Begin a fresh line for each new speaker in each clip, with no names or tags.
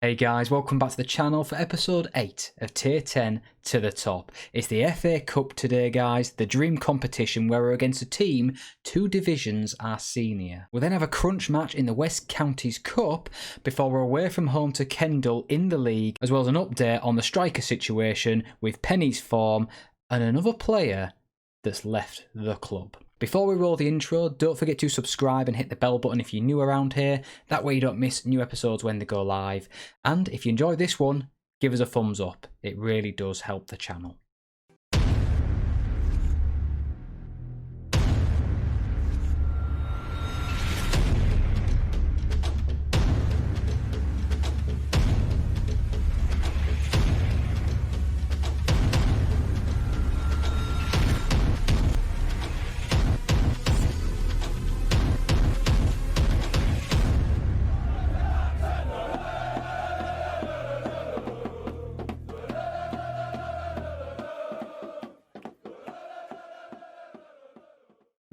Hey guys, welcome back to the channel for episode 8 of Tier 10 to the Top. It's the FA Cup today guys, the dream competition where we're against a team 2 divisions our senior. We'll then have a crunch match in the West Counties Cup before we're away from home to Kendal in the league, as well as an update on the striker situation with Penny's form and another player that's left the club. Before we roll the intro, don't forget to subscribe and hit the bell button if you're new around here. That way you don't miss new episodes when they go live. And if you enjoy this one, give us a thumbs up. It really does help the channel.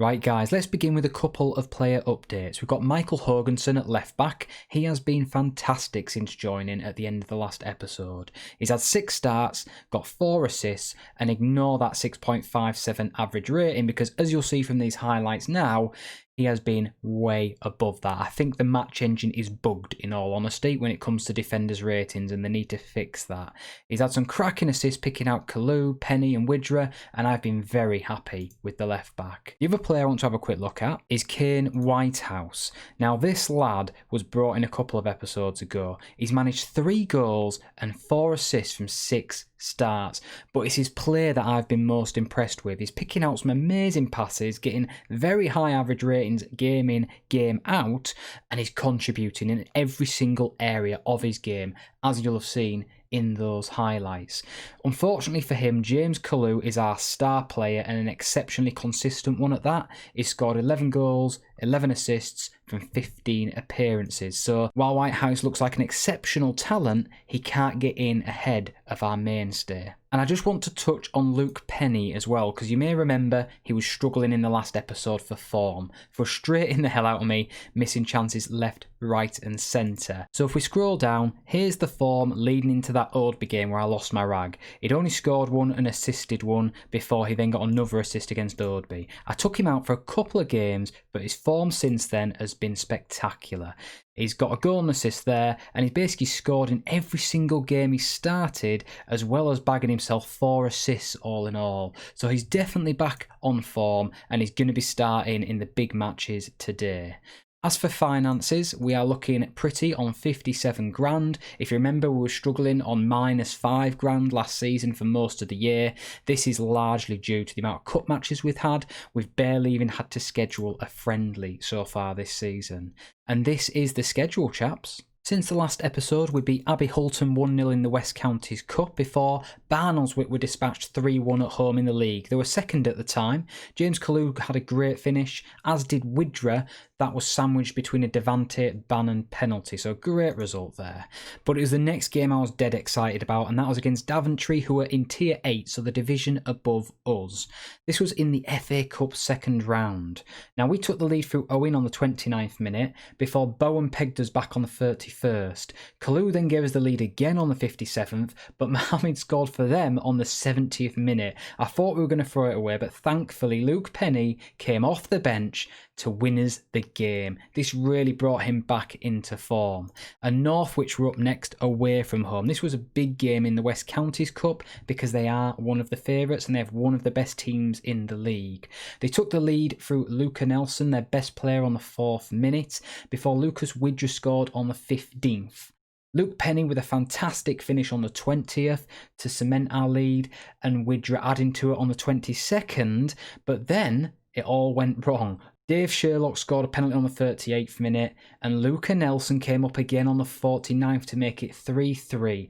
Right guys, let's begin with a couple of player updates. We've got Michael Hoganson at left back. He has been fantastic since joining at the end of the last episode. He's had 6 starts, got 4 assists, and ignore that 6.57 average rating because as you'll see from these highlights now, he has been way above that. I think the match engine is bugged in all honesty when it comes to defenders' ratings and they need to fix that. He's had some cracking assists picking out Kalu, Penny and Widra, and I've been very happy with the left back. The other player I want to have a quick look at is Kane Whitehouse. Now this lad was brought in a couple of episodes ago. He's managed 3 goals and 4 assists from 6 starts, but it's his play that I've been most impressed with. He's picking out some amazing passes, getting very high average ratings game in, game out, and he's contributing in every single area of his game, as you'll have seen in those highlights. Unfortunately for him, James Kalu is our star player and an exceptionally consistent one at that. He scored 11 goals, 11 assists from 15 appearances. So while Whitehouse looks like an exceptional talent, he can't get in ahead of our mainstay. And I just want to touch on Luke Penny as well, because you may remember he was struggling in the last episode for form, frustrating the hell out of me, missing chances left, right and centre. So if we scroll down, here's the form leading into that Oldby game where I lost my rag. He'd only scored 1 and assisted 1 before he then got another assist against Oldby. I took him out for a couple of games, but his form since then has been spectacular. He's got a goal and assist there, and he's basically scored in every single game he started, as well as bagging himself 4 assists all in all. So he's definitely back on form, and he's going to be starting in the big matches today. As for finances, we are looking pretty on 57 grand. If you remember, we were struggling on -5 grand last season for most of the year. This is largely due to the amount of cup matches we've had. We've barely even had to schedule a friendly so far this season. And this is the schedule, chaps. Since the last episode, we beat Abbey Hulton 1-0 in the West Counties Cup before Barnoldswick were dispatched 3-1 at home in the league. They were second at the time. James Kalu had a great finish, as did Widra. That was sandwiched between a Devante Bannon penalty, so great result there. But it was the next game I was dead excited about, and that was against Daventry, who were in Tier 8, so the division above us. This was in the FA Cup second round. Now, we took the lead through Owen on the 29th minute, before Bowen pegged us back on the 31st. Kalu then gave us the lead again on the 57th, but Mohamed scored for them on the 70th minute. I thought we were going to throw it away, but thankfully Luke Penny came off the bench to win us the game. This really brought him back into form. And Northwich were up next away from home. This was a big game in the West Counties Cup because they are one of the favourites and they have one of the best teams in the league. They took the lead through Luca Nelson, their best player, on the 4th minute, before Lucas Widra scored on the 15th. Luke Penny with a fantastic finish on the 20th to cement our lead, and Widra adding to it on the 22nd, but then it all went wrong. Dave Sherlock scored a penalty on the 38th minute, and Luca Nelson came up again on the 49th to make it 3-3.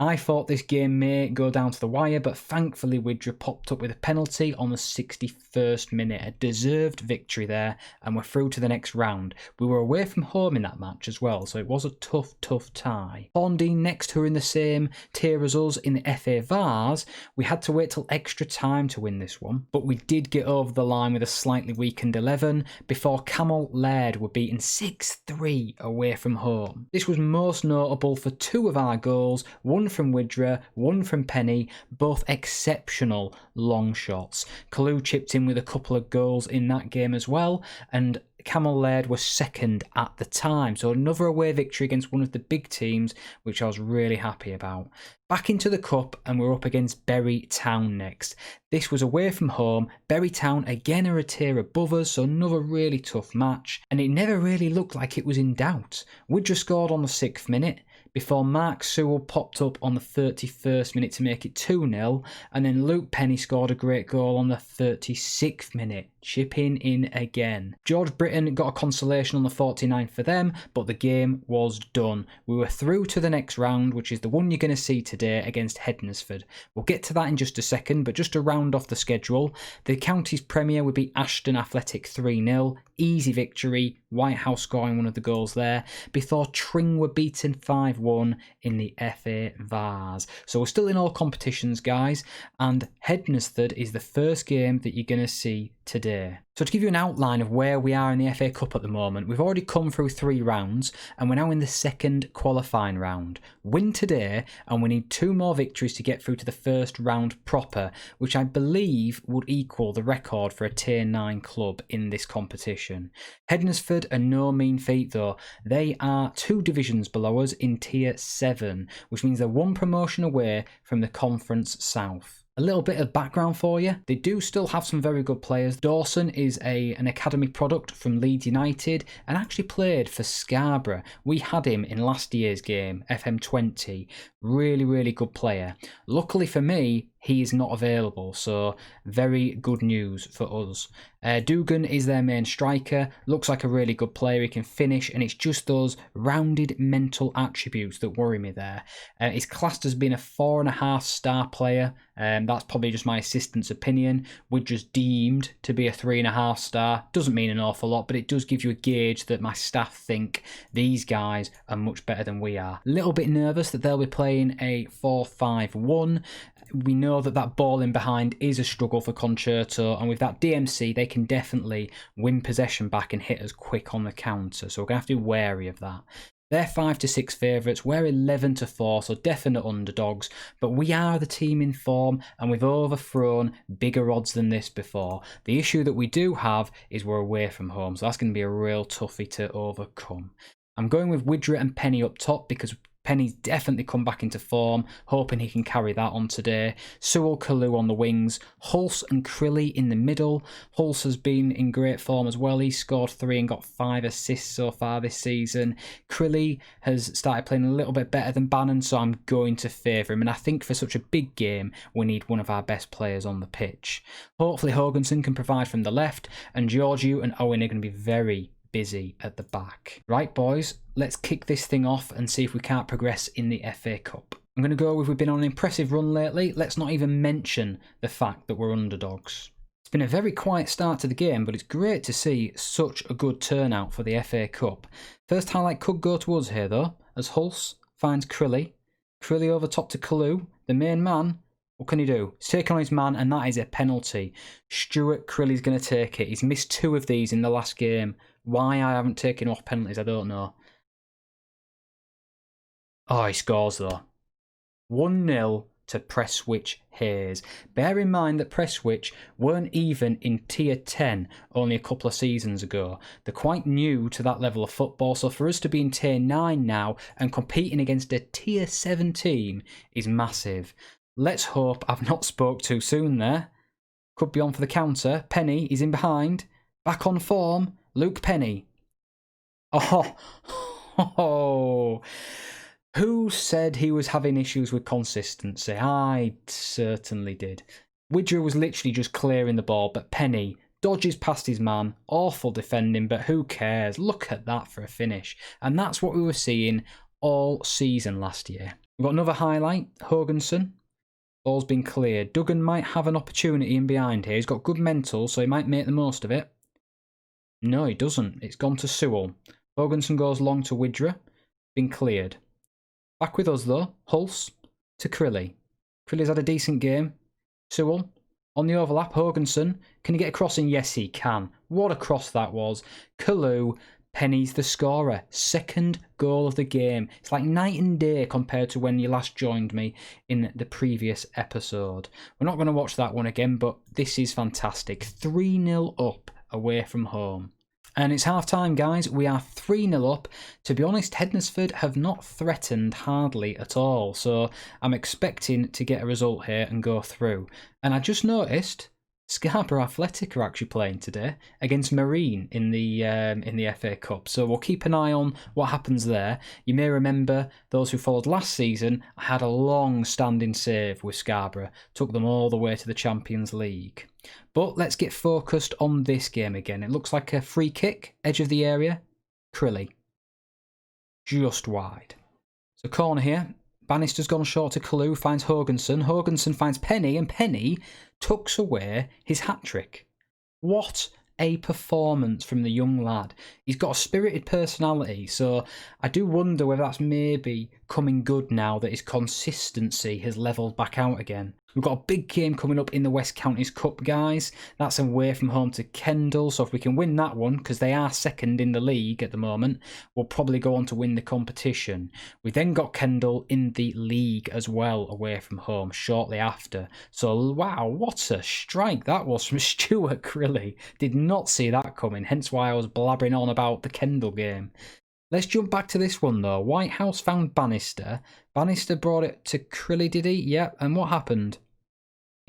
I thought this game may go down to the wire, but thankfully Widra popped up with a penalty on the 61st minute. A deserved victory there, and we're through to the next round. We were away from home in that match as well, so it was a tough tie. Horndean next, who are in the same tier as us in the FA Vars, we had to wait till extra time to win this one, but we did get over the line with a slightly weakened 11 before Kendal were beaten 6-3 away from home. This was most notable for two of our goals, one from Widra, one from Penny, both exceptional long shots. Kalou chipped in with a couple of goals in that game as well, and Kendal were second at the time, so another away victory against one of the big teams, which I was really happy about. Back into the cup, and we're up against Bury Town next. This was away from home. Bury Town again are a tier above us, so another really tough match, and it never really looked like it was in doubt. Widra scored on the 6th minute, before Mark Sewell popped up on the 31st minute to make it 2-0, and then Luke Penny scored a great goal on the 36th minute, chipping in again. George Britton got a consolation on the 49th for them, but the game was done. We were through to the next round, which is the one you're going to see today against Hednesford. We'll get to that in just a second, but just to round off the schedule, the county's premier would be Ashton Athletic 3-0, easy victory, Whitehouse scoring one of the goals there, before Tring were beaten 5-1 in the FA Vars. So we're still in all competitions, guys, and Hednesford is the first game that you're going to see today. So to give you an outline of where we are in the FA Cup at the moment, we've already come through 3 rounds and we're now in the second qualifying round. Win today and we need 2 more victories to get through to the first round proper, which I believe would equal the record for a Tier 9 club in this competition. Hednesford are no mean feat though. They are 2 divisions below us in Tier 7, which means they're 1 promotion away from the Conference South. A little bit of background for you. They do still have some very good players. Dawson is an academy product from Leeds United and actually played for Scarborough. We had him in last year's game, FM20. Really good player. Luckily for me, he is not available, so very good news for us. Dugan is their main striker, looks like a really good player, he can finish, and it's just those rounded mental attributes that worry me there. He's classed as being a 4.5 star player, that's probably just my assistant's opinion. We're just deemed to be a 3.5 star. Doesn't mean an awful lot, but it does give you a gauge that my staff think these guys are much better than we are. A little bit nervous that they'll be playing a 4-5-1. We know that ball in behind is a struggle for Concerto, and with that DMC they can definitely win possession back and hit us quick on the counter, so we're going to have to be wary of that. They're 5-6 favourites, we're 11-4, so definite underdogs, but we are the team in form and we've overthrown bigger odds than this before. The issue that we do have is we're away from home, so that's going to be a real toughie to overcome. I'm going with Widra and Penny up top because Penny's definitely come back into form, hoping he can carry that on today. Sewell, Kalou on the wings, Hulse and Crilly in the middle. Hulse has been in great form as well. He scored 3 and got 5 assists so far this season. Crilly has started playing a little bit better than Bannon, so I'm going to favour him. And I think for such a big game, we need one of our best players on the pitch. Hopefully Hoganson can provide from the left, and Georgiou and Owen are going to be very busy at the back. Right, boys, let's kick this thing off and see if we can't progress in the FA Cup. I'm going to go with we've been on an impressive run lately. Let's not even mention the fact that we're underdogs. It's been a very quiet start to the game, but it's great to see such a good turnout for the FA Cup. First highlight could go to us here though, as Hulse finds Crilly. Crilly over top to Kalou, the main man. What can he do? He's taken on his man, and that is a penalty. Stuart Crilly's going to take it. He's missed 2 of these in the last game. Why I haven't taken off penalties, I don't know. Oh, he scores though. 1-0 to Prestwich Hayes. Bear in mind that Prestwich weren't even in Tier 10 only a couple of seasons ago. They're quite new to that level of football, so for us to be in Tier 9 now and competing against a Tier 7 team is massive. Let's hope I've not spoke too soon there. Could be on for the counter. Penny is in behind. Back on form. Luke Penny. Oh. Who said he was having issues with consistency? I certainly did. Widra was literally just clearing the ball, but Penny dodges past his man. Awful defending, but who cares? Look at that for a finish. And that's what we were seeing all season last year. We've got another highlight, Hoganson. Ball's been cleared. Duggan might have an opportunity in behind here. He's got good mental, so he might make the most of it. No, he doesn't. It's gone to Sewell. Hoganson goes long to Widra. Been cleared. Back with us, though. Hulse to Crilly. Crilly's had a decent game. Sewell on the overlap. Hoganson. Can he get a crossing? Yes, he can. What a cross that was. Kalu. Penny's the scorer. Second goal of the game. It's like night and day compared to when you last joined me in the previous episode. We're not going to watch that one again, but this is fantastic. 3-0 up away from home. And it's half time, guys. We are 3-0 up. To be honest, Hednesford have not threatened hardly at all. So I'm expecting to get a result here and go through. And I just noticed Scarborough Athletic are actually playing today against Marine in the FA Cup. So we'll keep an eye on what happens there. You may remember, those who followed last season, I had a long-standing save with Scarborough. Took them all the way to the Champions League. But let's get focused on this game again. It looks like a free kick, edge of the area. Crilly. Just wide. So corner here. Bannister's gone short to Kalu, finds Hoganson. Hoganson finds Penny, and Penny tucks away his hat-trick. What a performance from the young lad. He's got a spirited personality, so I do wonder whether that's maybe coming good now that his consistency has levelled back out again. We've got a big game coming up in the West Counties Cup, guys. That's away from home to Kendal, so if we can win that one, because they are second in the league at the moment, we'll probably go on to win the competition. We then got Kendal in the league as well, away from home, shortly after. So, wow, what a strike that was from Stuart Crilly. Did not see that coming, hence why I was blabbering on about the Kendal game. Let's jump back to this one, though. Whitehouse found Bannister. Bannister brought it to Crilly, did he? Yep, and what happened?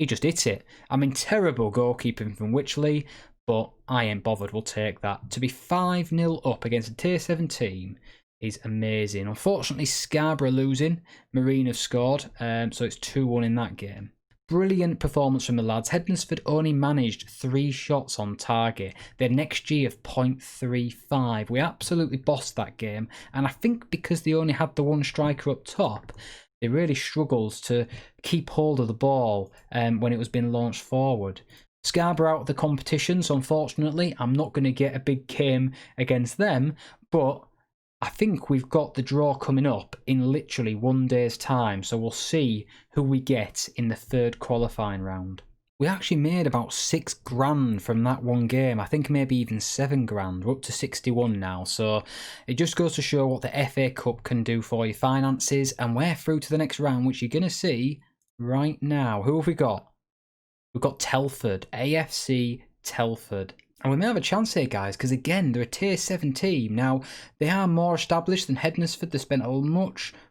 He just hit it. I mean, terrible goalkeeping from Wychley, but I ain't bothered. We'll take that. To be 5-0 up against a Tier 7 team is amazing. Unfortunately, Scarborough losing. Marine have scored, so it's 2-1 in that game. Brilliant performance from the lads. Hednesford only managed 3 shots on target. Their XG of 0.35. We absolutely bossed that game. And I think because they only had the one striker up top, they really struggled to keep hold of the ball when it was being launched forward. Scarborough out of the competition, so unfortunately I'm not going to get a big game against them, but I think we've got the draw coming up in literally 1 day's time, so we'll see who we get in the third qualifying round. We actually made about $6,000 from that one game. I think maybe even $7,000. We're up to 61 now, so it just goes to show what the FA Cup can do for your finances, and we're through to the next round, which you're going to see right now. Who have we got? We've got Telford, AFC Telford. And we may have a chance here, guys, because again, they're a Tier 7 team. Now, they are more established than Hednesford. They spent a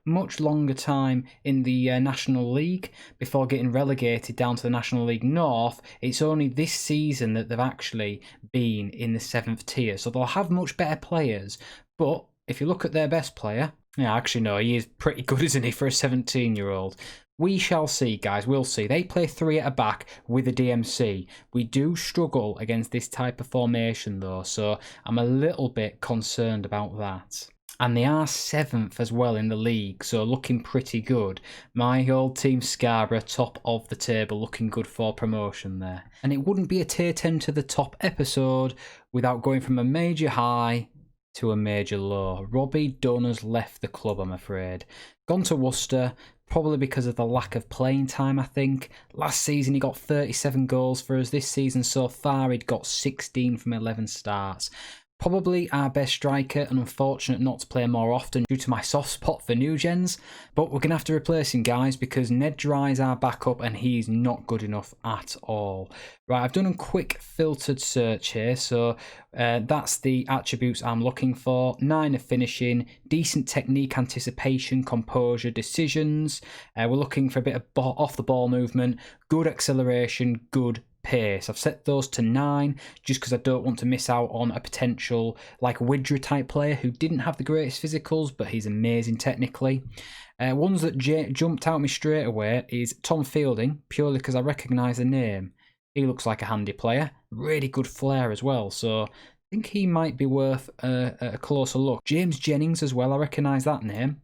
much longer time in the National League before getting relegated down to the National League North. It's only this season that they've actually been in the 7th tier. So they'll have much better players. But if you look at their best player, yeah, actually, no, he is pretty good, isn't he, for a 17-year-old? We shall see, guys. We'll see. They play 3 at a back with a DMC. We do struggle against this type of formation, though, so I'm a little bit concerned about that. And they are 7th as well in the league, so looking pretty good. My old team Scarborough, top of the table, looking good for promotion there. And it wouldn't be a Tier 10 to the top episode without going from a major high to a major low. Robbie Dunn has left the club, I'm afraid. Gone to Worcester, probably because of the lack of playing time, I think. Last season he got 37 goals for us. This season so far he'd got 16 from 11 starts. Probably our best striker, and unfortunate not to play more often due to my soft spot for new gens. But we're going to have to replace him, guys, because Ned Dry's our backup and he's not good enough at all. Right, I've done a quick filtered search here, so that's the attributes I'm looking for. 9 of finishing, decent technique, anticipation, composure, decisions. We're looking for a bit of off the ball movement, good acceleration, good pace. I've set those to 9 just because I don't want to miss out on a potential like Widra type player who didn't have the greatest physicals, but he's amazing technically. Ones that jumped out at me straight away is Tom Fielding, purely because I recognise the name. He looks like a handy player, really good flair as well, so I think he might be worth a closer look. James Jennings as well, I recognise that name.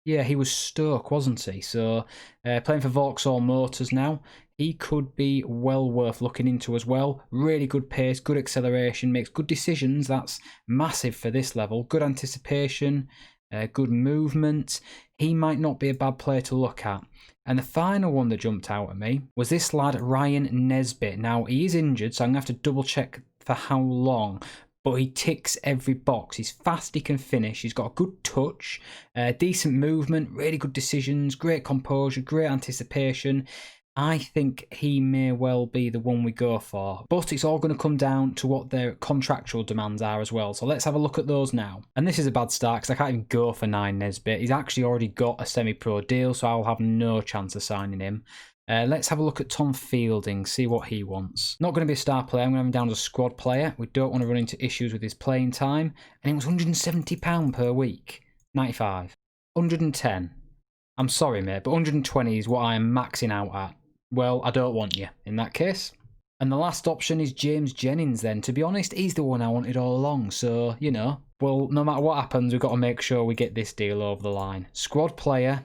Yeah, he was Stoke, wasn't he? So playing for Vauxhall Motors now. He could be well worth looking into as well. Really good pace, good acceleration, makes good decisions. That's massive for this level. Good anticipation, good movement. He might not be a bad player to look at. And the final one that jumped out at me was this lad, Ryan Nesbitt. Now, he is injured, so I'm going to have to double check for how long. But he ticks every box. He's fast, he can finish, he's got a good touch, decent movement, really good decisions, great composure, great anticipation. I think he may well be the one we go for. But it's all going to come down to what their contractual demands are as well. So let's have a look at those now. And this is a bad start because I can't even go for 9 Nesbitt. He's actually already got a semi-pro deal, so I'll have no chance of signing him. Let's have a look at Tom Fielding, see what he wants. Not going to be a star player, I'm going to have him down as a squad player. We don't want to run into issues with his playing time. And it was £170 per week. 95. 110. I'm sorry, mate, but 120 is what I am maxing out at. Well, I don't want you, in that case. And the last option is James Jennings then. To be honest, he's the one I wanted all along, so, you know. Well, no matter what happens, we've got to make sure we get this deal over the line. Squad player.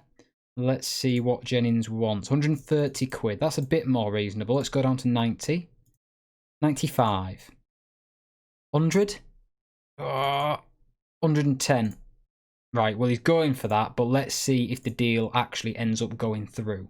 Let's see what Jennings wants. 130 quid. That's a bit more reasonable. Let's go down to 90. 95. 100? 110. Right, well, he's going for that, but let's see if the deal actually ends up going through.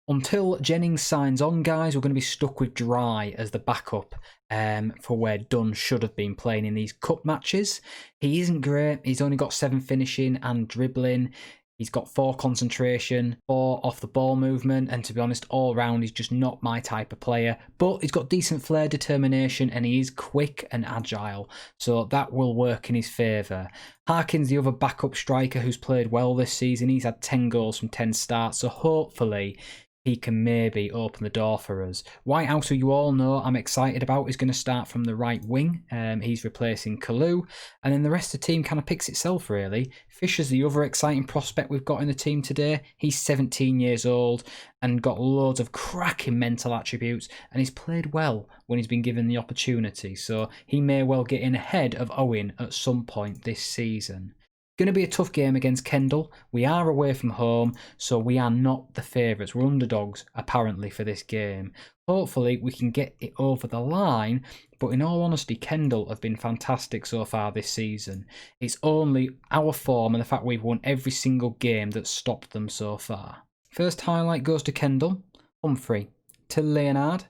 Until Jennings signs on, guys, we're going to be stuck with Dry as the backup for where Dunn should have been playing in these cup matches. He isn't great. He's only got 7 finishing and dribbling. He's got 4 concentration, 4 off the ball movement, and to be honest, all round he's just not my type of player. But he's got decent flair, determination, and he is quick and agile, so that will work in his favour. Harkin's the other backup striker who's played well this season. He's had 10 goals from 10 starts, so hopefully he can maybe open the door for us. Whitehouse, who you all know I'm excited about, is going to start from the right wing. He's replacing Kalu. And then the rest of the team kind of picks itself, really. Fisher's the other exciting prospect we've got in the team today. He's 17 years old and got loads of cracking mental attributes. And he's played well when he's been given the opportunity. So he may well get in ahead of Owen at some point this season. Going to be a tough game against Kendal. We are away from home, so we are not the favourites. We're underdogs, apparently, for this game. Hopefully, we can get it over the line, but in all honesty, Kendal have been fantastic so far this season. It's only our form and the fact we've won every single game that stopped them so far. First highlight goes to Kendal. Humphrey to Leonard.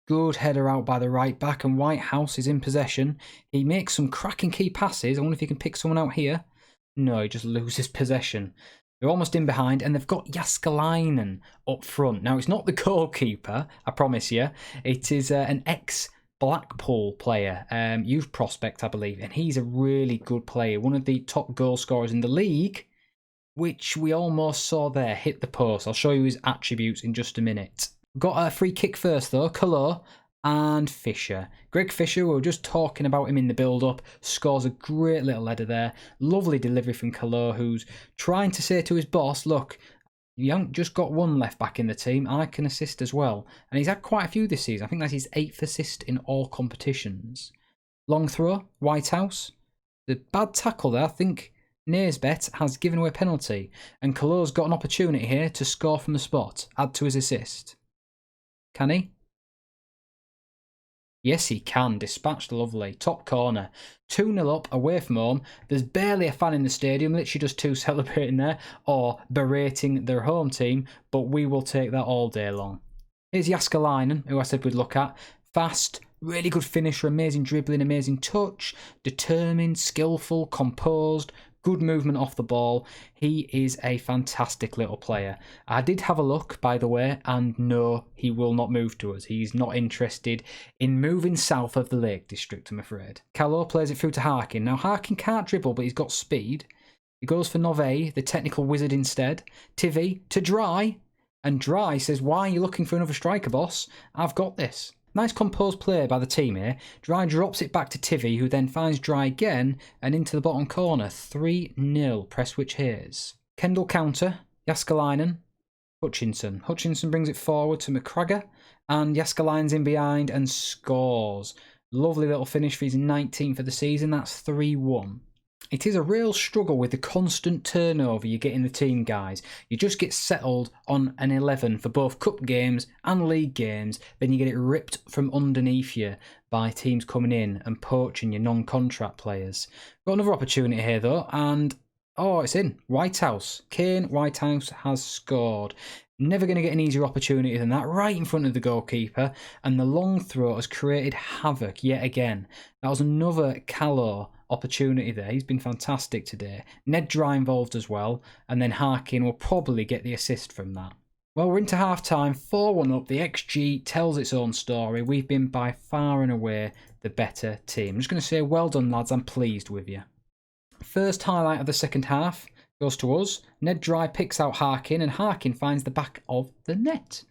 Good header out by the right back, and Whitehouse is in possession. He makes some cracking key passes. I wonder if he can pick someone out here. No, he just loses possession. They're almost in behind, and they've got Jaskalainen up front. Now, it's not the goalkeeper, I promise you. It is an ex-Blackpool player, youth prospect, I believe, and he's a really good player. One of the top goal scorers in the league, which we almost saw there hit the post. I'll show you his attributes in just a minute. Got a free kick first, though. Colo and Fisher. Greg Fisher, we were just talking about him in the build-up, scores a great little header there. Lovely delivery from Colo, who's trying to say to his boss, look, you haven't just got one left back in the team, I can assist as well. And he's had quite a few this season. I think that's his 8th assist in all competitions. Long throw, Whitehouse. The bad tackle there, I think Nesbitt has given away a penalty. And Colo's got an opportunity here to score from the spot, add to his assist. Can he? Yes, he can. Dispatched lovely. Top corner. 2-0 up, away from home. There's barely a fan in the stadium. Literally just 2 celebrating there or berating their home team. But we will take that all day long. Here's Jaskalainen, who I said we'd look at. Fast, really good finisher, amazing dribbling, amazing touch. Determined, skillful, composed. Good movement off the ball. He is a fantastic little player. I did have a look, by the way, and no, he will not move to us. He's not interested in moving south of the Lake District, I'm afraid. Calo plays it through to Harkin. Now, Harkin can't dribble, but he's got speed. He goes for Nove, the technical wizard instead. Tivy to Dry. And Dry says, why are you looking for another striker, boss? I've got this. Nice composed play by the team here. Dry drops it back to Tivy, who then finds Dry again and into the bottom corner. 3-0, Prestwich Hayes. Kendal counter, Jaskalainen, Hutchinson. Hutchinson brings it forward to McCragger, and Jaskalainen's in behind and scores. Lovely little finish for his 19th of the season. That's 3-1. It is a real struggle with the constant turnover you get in the team, guys. You just get settled on an 11 for both cup games and league games, then you get it ripped from underneath you by teams coming in and poaching your non-contract players. Got another opportunity here though, and oh, it's in. Whitehouse. Kane Whitehouse has scored. Never going to get an easier opportunity than that, right in front of the goalkeeper, and the long throw has created havoc yet again. That was another Callow opportunity there. He's been fantastic today. Ned Dry involved as well, and then Harkin will probably get the assist from that. Well, we're into half-time, 4-1 up. The XG tells its own story. We've been by far and away the better team. I'm just going to say well done, lads. I'm pleased with you. First highlight of the second half goes to us. Ned Dry picks out Harkin, and Harkin finds the back of the net.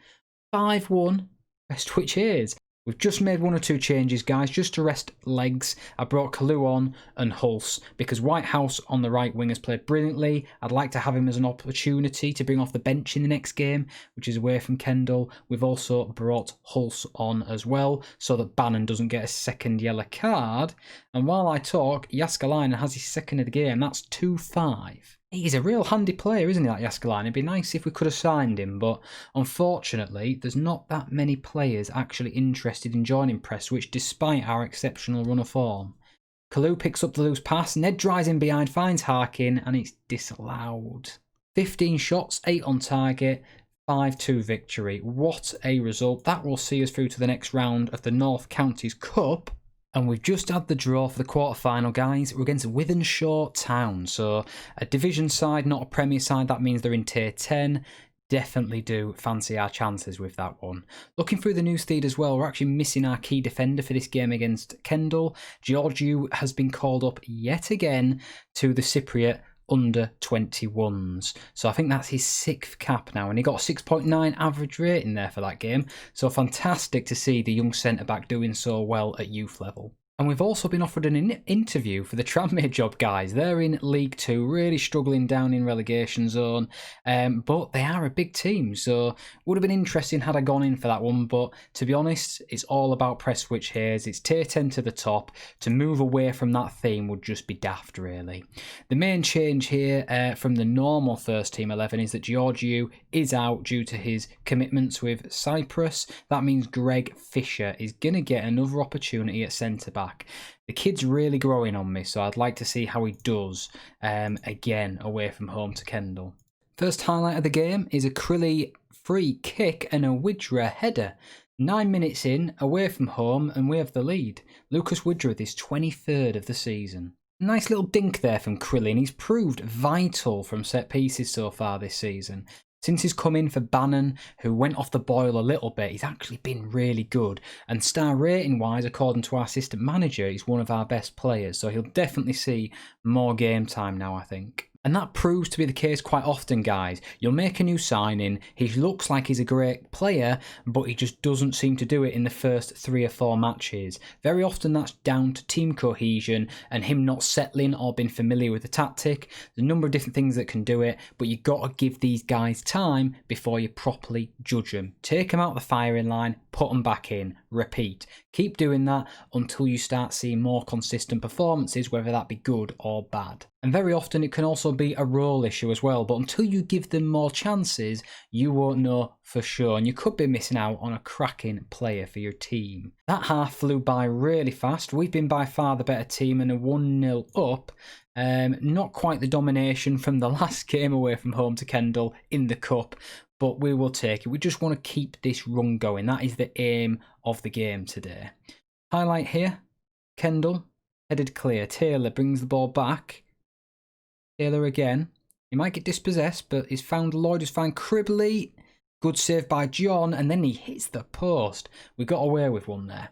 5-1 Prestwich Hayes. We've just made 1 or 2 changes, guys, just to rest legs. I brought Kalu on and Hulse because Whitehouse on the right wing has played brilliantly. I'd like to have him as an opportunity to bring off the bench in the next game, which is away from Kendal. We've also brought Hulse on as well so that Bannon doesn't get a second yellow card. And while I talk, Jaskalainen has his second of the game. That's 2-5. He's a real handy player, isn't he, that Jaskalainen? It'd be nice if we could have signed him, but unfortunately, there's not that many players actually interested in joining Prestwich, despite our exceptional run of form. Kalu picks up the loose pass, Ned Dry's in behind, finds Harkin, and it's disallowed. 15 shots, 8 on target, 5-2 victory. What a result. That will see us through to the next round of the North Counties Cup. And we've just had the draw for the quarter-final, guys. We're against Wythenshawe Town. So a division side, not a Premier side. That means they're in Tier 10. Definitely do fancy our chances with that one. Looking through the newsfeed as well, we're actually missing our key defender for this game against Kendal. Georgiou has been called up yet again to the Cypriot under 21s. So I think that's his 6th cap now, and he got a 6.9 average rating there for that game. So fantastic to see the young centre-back doing so well at youth level. And we've also been offered an interview for the Tranmere job, guys. They're in League 2, really struggling down in relegation zone. But they are a big team, so would have been interesting had I gone in for that one. But to be honest, it's all about Prestwich Hayes. It's Tier 10 to the top. To move away from that theme would just be daft, really. The main change here from the normal first team 11 is that Georgiou is out due to his commitments with Cyprus. That means Greg Fisher is going to get another opportunity at centre-back. The kid's really growing on me, so I'd like to see how he does again away from home to Kendal. First highlight of the game is a Crilly free kick and a Widra header. 9 minutes in, away from home, and we have the lead. Lucas Widra is 23rd of the season. Nice little dink there from Crilly, and he's proved vital from set pieces so far this season. Since he's come in for Bannon, who went off the boil a little bit, he's actually been really good. And star rating wise, according to our assistant manager, he's one of our best players. So he'll definitely see more game time now, I think. And that proves to be the case quite often, guys. You'll make a new signing, he looks like he's a great player, but he just doesn't seem to do it in the first 3 or 4 matches. Very often that's down to team cohesion and him not settling or being familiar with the tactic. There's a number of different things that can do it, but you've got to give these guys time before you properly judge them. Take them out of the firing line, put them back in, repeat. Keep doing that until you start seeing more consistent performances, whether that be good or bad. And very often it can also be a role issue as well, but until you give them more chances, you won't know for sure, and you could be missing out on a cracking player for your team. That half flew by really fast. We've been by far the better team and a 1-0 up. Not quite the domination from the last game away from home to Kendal in the cup, but we will take it. We just want to keep this run going. That is the aim of the game today. Highlight here, Kendal, headed clear. Taylor brings the ball back. Taylor again. He might get dispossessed, but he's found Lloyd, has found Cribley. Good save by John, and then he hits the post. We got away with one there.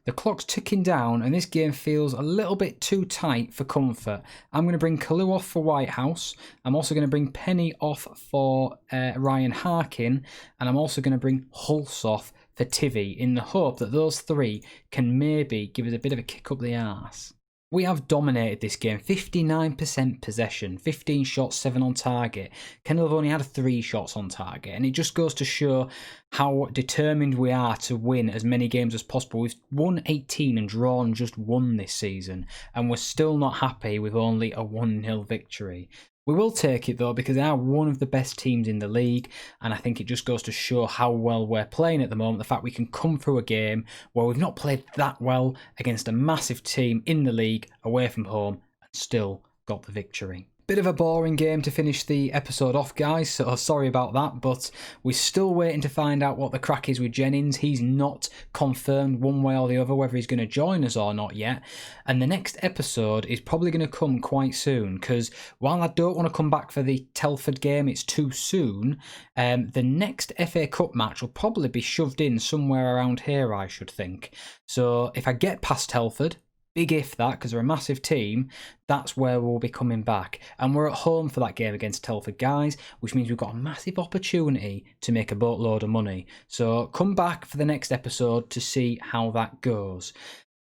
The clock's ticking down, and this game feels a little bit too tight for comfort. I'm going to bring Kalu off for Whitehouse. I'm also going to bring Penny off for Ryan Harkin, and I'm also going to bring Hulse off for Tivy in the hope that those 3 can maybe give us a bit of a kick up the arse. We have dominated this game, 59% possession, 15 shots, 7 on target. Kendal have only had 3 shots on target, and it just goes to show how determined we are to win as many games as possible. We've won 18 and drawn just 1 this season, and we're still not happy with only a 1-0 victory. We will take it though, because they are one of the best teams in the league, and I think it just goes to show how well we're playing at the moment. The fact we can come through a game where we've not played that well against a massive team in the league away from home and still got the victory. Bit of a boring game to finish the episode off, guys, so sorry about that, but we're still waiting to find out what the crack is with Jennings. He's not confirmed one way or the other whether he's going to join us or not yet, and the next episode is probably going to come quite soon, because while I don't want to come back for the Telford game, it's too soon, the next FA Cup match will probably be shoved in somewhere around here, I should think. So if I get past Telford, big if that, because they're a massive team, that's where we'll be coming back. And we're at home for that game against Telford, guys, which means we've got a massive opportunity to make a boatload of money. So come back for the next episode to see how that goes.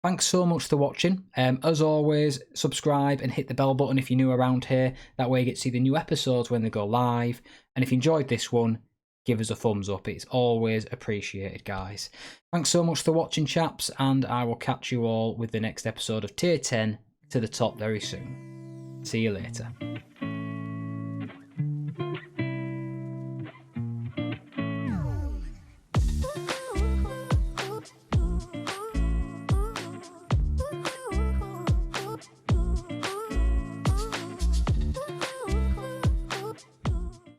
Thanks so much for watching. As always, subscribe and hit the bell button if you're new around here. That way you get to see the new episodes when they go live. And if you enjoyed this one, give us a thumbs up. It's always appreciated, guys. Thanks so much for watching, chaps, and I will catch you all with the next episode of Tier 10 to the top very soon. See you later.